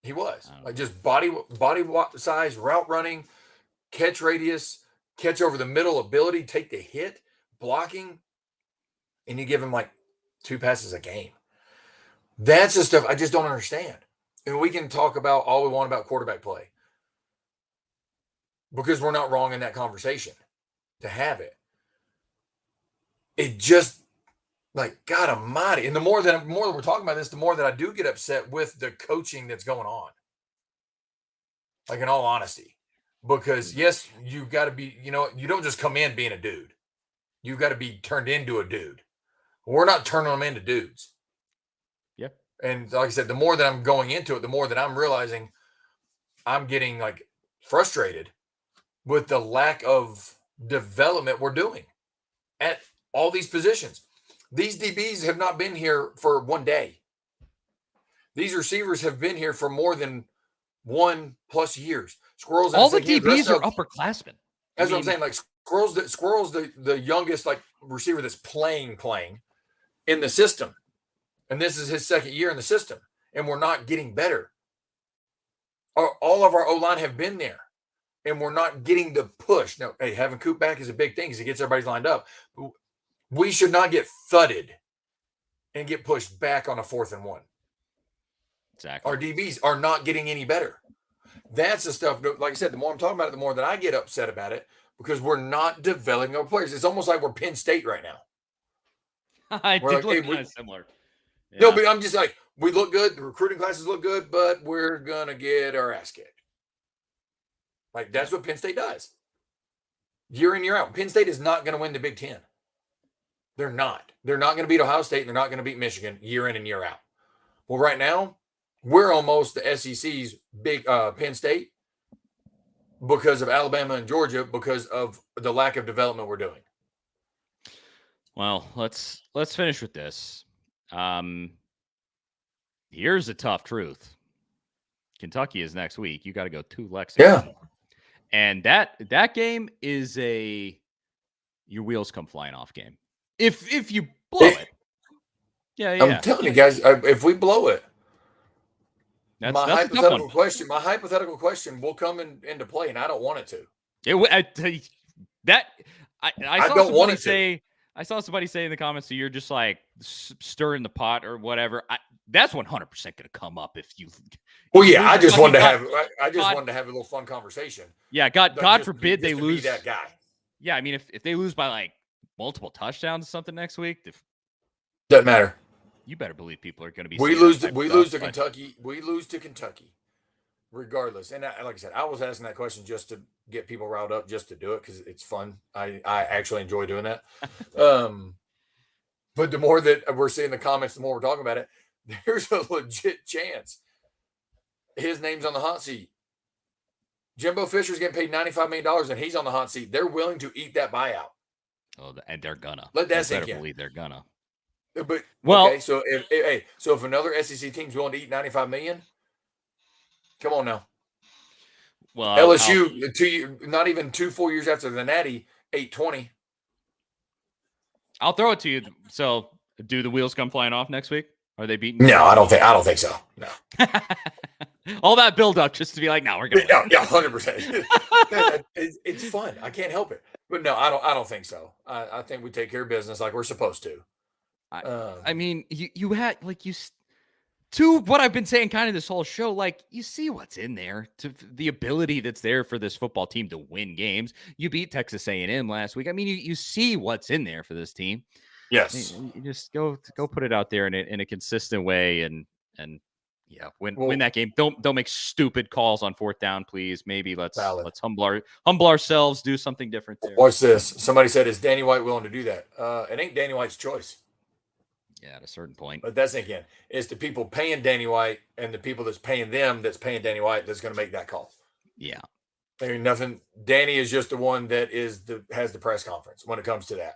He was like just body size, route running, catch radius, catch over the middle ability, take the hit, blocking, and you give him like 2 passes a game. That's the stuff I just don't understand. And we can talk about all we want about quarterback play, because we're not wrong in that conversation to have it. It just, like, God almighty. And the more that we're talking about this, the more that I do get upset with the coaching that's going on. Like, in all honesty, because yes, you've got to be, you don't just come in being a dude. You've got to be turned into a dude. We're not turning them into dudes. Yeah. And like I said, the more that I'm going into it, the more that I'm realizing I'm getting like frustrated with the lack of development we're doing at all these positions. These DBs have not been here for one day. These receivers have been here for more than 1+ years. Squirrels. All the DBs are upperclassmen. That's what I'm saying. Like Squirrels, the youngest like receiver that's playing in the system, and this is his 2nd year in the system, and we're not getting better. All of our O-line have been there, and we're not getting the push. Now, hey, having Coop back is a big thing because he gets everybody lined up. We should not get thudded and get pushed back on a 4th and 1. Exactly. Our DBs are not getting any better. That's the stuff, like I said, the more I'm talking about it, the more that I get upset about it, because we're not developing our players. It's almost like we're Penn State right now. I did look kind of similar. Yeah. No, but I'm just like, we look good. The recruiting classes look good, but we're going to get our ass kicked. Like, that's what Penn State does. Year in, year out. Penn State is not going to win the Big Ten. They're not. They're not going to beat Ohio State, and they're not going to beat Michigan year in and year out. Well, right now, we're almost the SEC's big Penn State because of Alabama and Georgia, because of the lack of development we're doing. Well, let's finish with this. Here's a tough truth. Kentucky is next week. You got to go to Lexington. Yeah. And that game is your wheels come flying off game. If you blow it. Yeah. I'm telling you guys, if we blow it, that's my hypothetical question will come into play, and I don't want it to. I saw somebody say, I saw somebody say in the comments that you're just like stirring the pot or whatever. That's 100% going to come up if you. Well, yeah, I just wanted to have a little fun conversation. Yeah, God forbid they lose that guy. Yeah, I mean, if they lose by like multiple touchdowns or something next week, doesn't matter. You better believe people are going to be. We lose to Kentucky. We lose to Kentucky, regardless. And like I said, I was asking that question just to get people riled up, just to do it because it's fun. I actually enjoy doing that. But the more that we're seeing the comments, the more we're talking about it. There's a legit chance his name's on the hot seat. Jimbo Fisher's getting paid $95 million, and he's on the hot seat. They're willing to eat that buyout. Oh, and they're gonna. Let that sink in. Believe they're gonna. But okay, so if another SEC team's willing to eat $95 million, come on now. Well, LSU, not even 4 years after the Natty, 820. I'll throw it to you. So, do the wheels come flying off next week? Are they beating? No, I don't think so. No. All that build up just to be like, no, we're gonna. Yeah, 100%. It's fun. I can't help it. But no, I don't think so. I think we take care of business like we're supposed to. I mean, you had to what I've been saying kind of this whole show, like you see what's in there, to the ability that's there for this football team to win games. You beat Texas A&M last week. I mean, you see what's in there for this team. Yes. You just go put it out there in a consistent way and win that game. Don't make stupid calls on fourth down, please. Maybe let's humble ourselves, do something different there. Watch this. Somebody said, is Danny White willing to do that? It ain't Danny White's choice. Yeah, at a certain point. But that's again, it's the people paying Danny White and the people that's paying Danny White that's going to make that call. Yeah. I mean, nothing. Danny is just the one that has the press conference when it comes to that.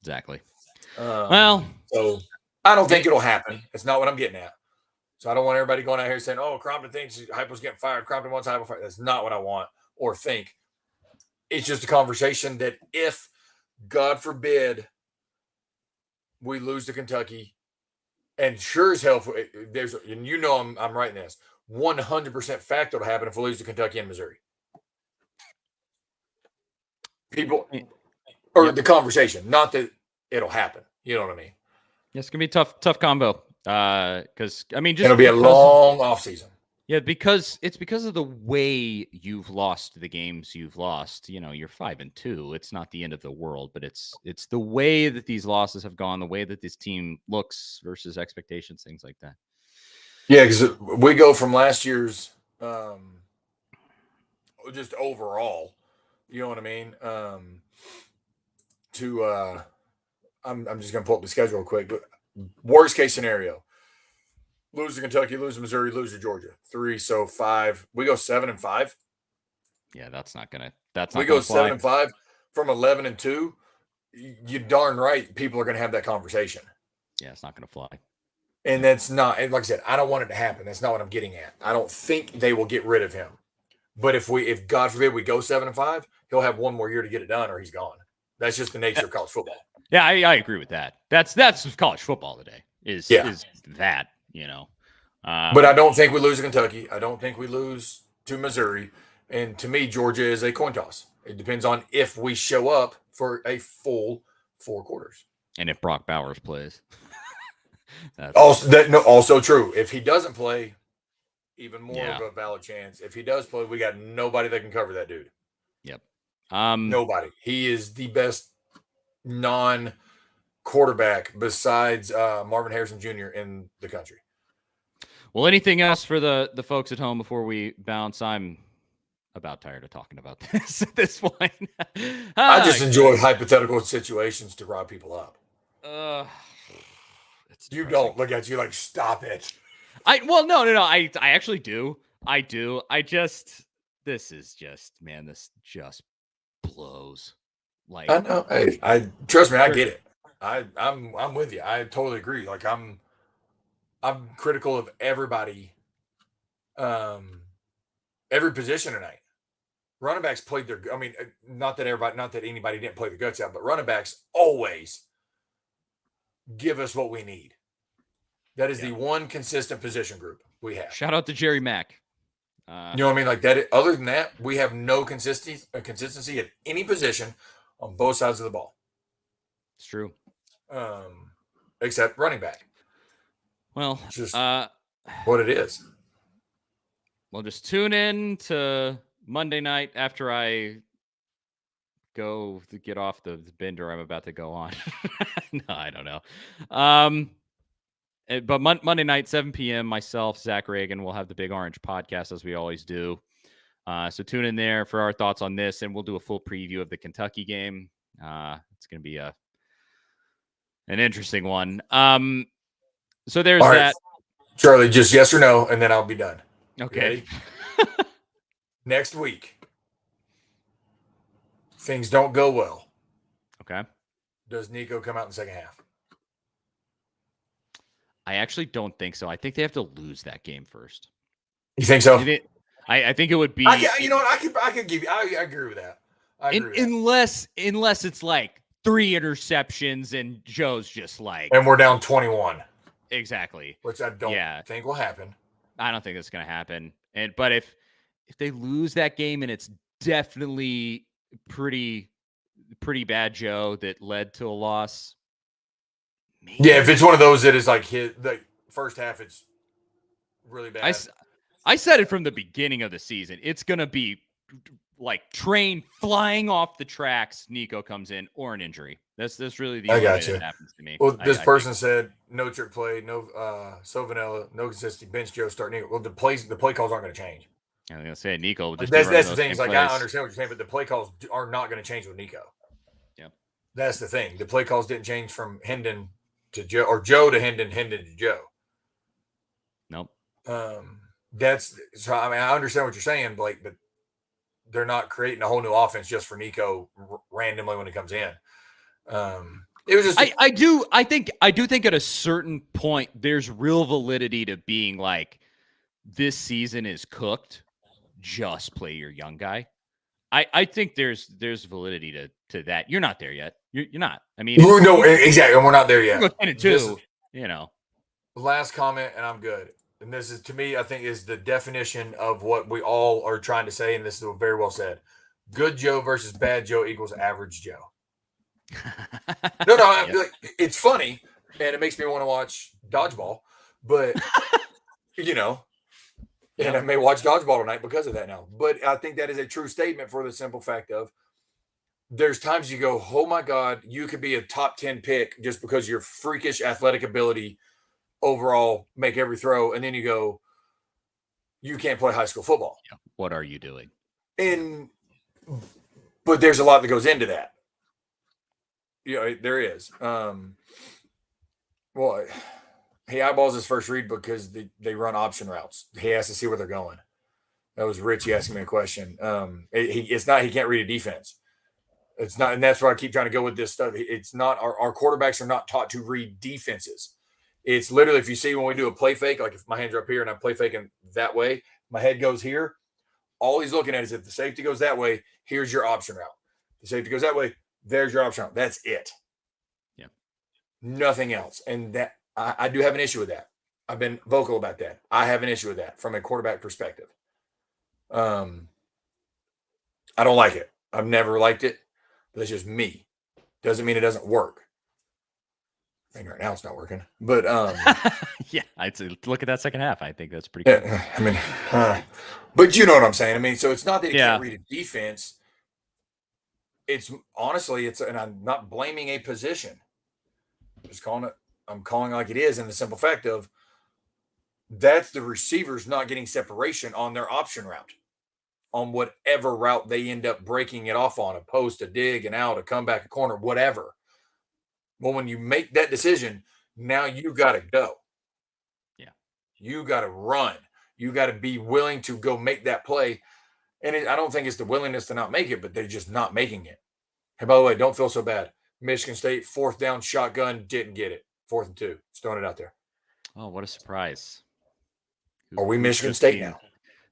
Exactly. So I don't think it'll happen. It's not what I'm getting at. So I don't want everybody going out here saying, "Oh, Crompton thinks Hypo's getting fired. Crompton wants Hypo fired." That's not what I want or think. It's just a conversation that if, God forbid, we lose to Kentucky, and sure as hell, and I'm writing this 100% fact that'll happen if we lose to Kentucky and Missouri. People, or the conversation, not that it'll happen. You know what I mean? It's gonna be tough combo. Because I mean, it'll be a long off season. Yeah, because of the way you've lost the games you've lost. You know, you're 5-2. It's not the end of the world, but it's the way that these losses have gone, the way that this team looks versus expectations, things like that. Yeah, because we go from last year's just overall, you know what I mean? I'm just gonna pull up the schedule real quick, but worst case scenario. Lose to Kentucky, lose to Missouri, lose to Georgia. 3, so 5. We go 7-5. Yeah, that's not gonna. We go 7-5 from 11-2. You darn right, people are gonna have that conversation. Yeah, it's not gonna fly. And that's not. And like I said, I don't want it to happen. That's not what I'm getting at. I don't think they will get rid of him. But if God forbid we go 7-5, he'll have one more year to get it done, or he's gone. That's just the nature of college football. Yeah, I agree with that. That's college football today. Is that. You know, but I don't think we lose to Kentucky. I don't think we lose to Missouri. And to me, Georgia is a coin toss. It depends on if we show up for a full 4 quarters. And if Brock Bowers plays. Also true. If he doesn't play, even more of a valid chance. If he does play, we got nobody that can cover that dude. Yep. Nobody. He is the best non-quarterback besides Marvin Harrison Jr. in the country. Well, anything else for the folks at home before we bounce? I'm about tired of talking about this at this point. I just enjoy hypothetical situations to rise people up. You don't look at you like, stop it. No. I actually do. I do. This just blows. Like, I know. I trust me. I get it. I'm with you. I totally agree. Like I'm critical of everybody, every position tonight. Running backs played their. I mean, not that anybody didn't play the guts out, but running backs always give us what we need. That is the one consistent position group we have. Shout out to Jerry Mack. You know what I mean? Like that. Other than that, we have no consistency at any position on both sides of the ball. True. Except running back. Well, It's just what it is. Well, just tune in to Monday night after I go to get off the bender I'm about to go on. No, I don't know. But Monday night, 7 p.m., myself, Zach Reagan, will have the Big Orange podcast as we always do. So tune in there for our thoughts on this, and we'll do a full preview of the Kentucky game. It's going to be an interesting one. So there's All right, that. Charlie, just yes or no, and then I'll be done. Okay. Next week, things don't go well. Okay. Does Nico come out in the second half? I actually don't think so. I think they have to lose that game first. You think so? I think it would be. You know what? I could give you. I agree with that. Unless it's like 3 interceptions and Joe's just like, and we're down 21. Exactly. Which I don't think will happen. I don't think that's going to happen. But if they lose that game and it's definitely pretty bad Joe that led to a loss. Maybe. Yeah, if it's one of those that is like the first half, it's really bad. I said it from the beginning of the season. It's going to be like train flying off the tracks. Nico comes in or an injury. That's really the only way that happens to me. Well, this person said no trick play, no Vanilla, no consistency, bench Joe, start Nico. Well, the play calls aren't going to change. I was going to say Nico will just that's the thing. It's like I understand what you're saying, but the play calls are not going to change with Nico. Yeah, that's the thing. The play calls didn't change from Hendon to Joe or Joe to Hendon, Hendon to Joe. Nope. That's so. I mean, I understand what you're saying, Blake, but they're not creating a whole new offense just for Nico randomly when he comes in. It was just. I do think at a certain point there's real validity to being like, this season is cooked. Just play your young guy. I think there's validity to that. You're not there yet. You're not. I mean, no, exactly. We're not there yet. 10-2. You know. Last comment, and I'm good. And this is, to me, I think is the definition of what we all are trying to say, and this is very well said. Good Joe versus bad Joe equals average Joe. No, yep. It's funny, and it makes me want to watch dodgeball, but and I may watch dodgeball tonight because of that now. But I think that is a true statement for the simple fact of there's times you go, oh my God, you could be a top 10 pick just because your freakish athletic ability overall make every throw, and then you go, you can't play high school football. Yeah. What are you doing? But there's a lot that goes into that. There is. Well, he eyeballs his first read because they run option routes. He has to see where they're going. That was Richie asking me a question. It's not he can't read a defense. It's not, and that's why I keep trying to go with this stuff. It's not our quarterbacks are not taught to read defenses. It's literally, if you see when we do a play fake, like if my hands are up here and I'm play faking that way, my head goes here. All he's looking at is if the safety goes that way, here's your option route. The safety goes that way, there's your option route. That's it. Yeah. Nothing else. And that I do have an issue with that. I've been vocal about that. I have an issue with that from a quarterback perspective. I don't like it. I've never liked it. But that's just me. Doesn't mean it doesn't work. I think right now it's not working. But yeah, I'd say look at that second half. I think that's pretty good. I mean, but you know what I'm saying. I mean, so it's not that he can't read a defense. It's honestly, and I'm not blaming a position. I'm calling it like it is, in the simple fact of that's the receivers not getting separation on their option route, on whatever route they end up breaking it off on, a post, a dig, an out, a comeback, a corner, whatever. Well, when you make that decision, now you got to go. Yeah. You got to run. You got to be willing to go make that play. And I don't think it's the willingness to not make it, but they're just not making it. Hey, by the way, don't feel so bad. Michigan State, 4th down shotgun, didn't get it. 4th and 2. Just throwing it out there. Oh, what a surprise. Are we Michigan State now?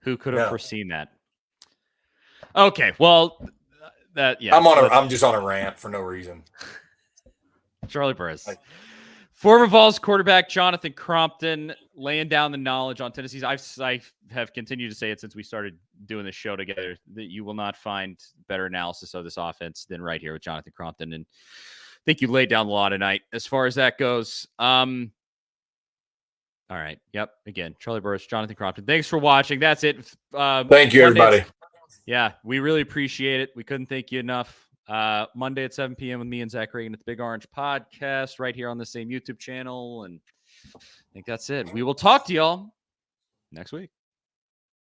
Who could have foreseen that? Okay, well, yeah. I'm just on a rant for no reason. Charlie Burris. Former Vols quarterback Jonathan Crompton laying down the knowledge on Tennessee's. I have continued to say it since we started doing this show together, that you will not find better analysis of this offense than right here with Jonathan Crompton. And think you laid down the law tonight as far as that goes. All right. Yep. Again, Charlie Burris, Jonathan Crompton. Thanks for watching. That's it. Thank you, everybody. Yeah, we really appreciate it. We couldn't thank you enough. Monday at 7 p.m. with me and Zach Reagan at the Big Orange Podcast right here on the same YouTube channel. And I think that's it. We will talk to y'all next week.